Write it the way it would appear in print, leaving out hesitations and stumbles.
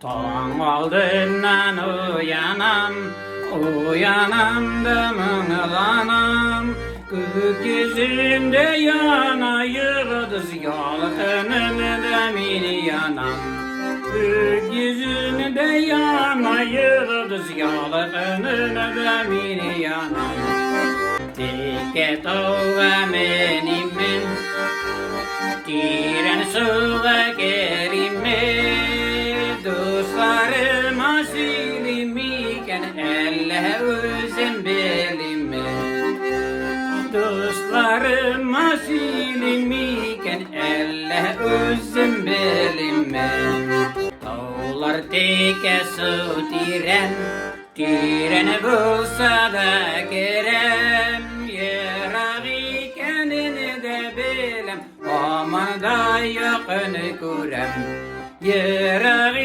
Taң aldından uyanam da mıngılanam. Gökyüzünde yana yıldız yalkınında mini yanam. Gökyüzünde yana yıldız yalkınında mini yanam. Tiket ova menimin, tiren suva kerime. Dostlarım asilimiken elle özüm belime. Dostlarım asilimiken elle özüm belime. Dağlar teke su tiren bulsa da kerem. Yırak ikenini de bilem, aman da yakını kurem. Yırak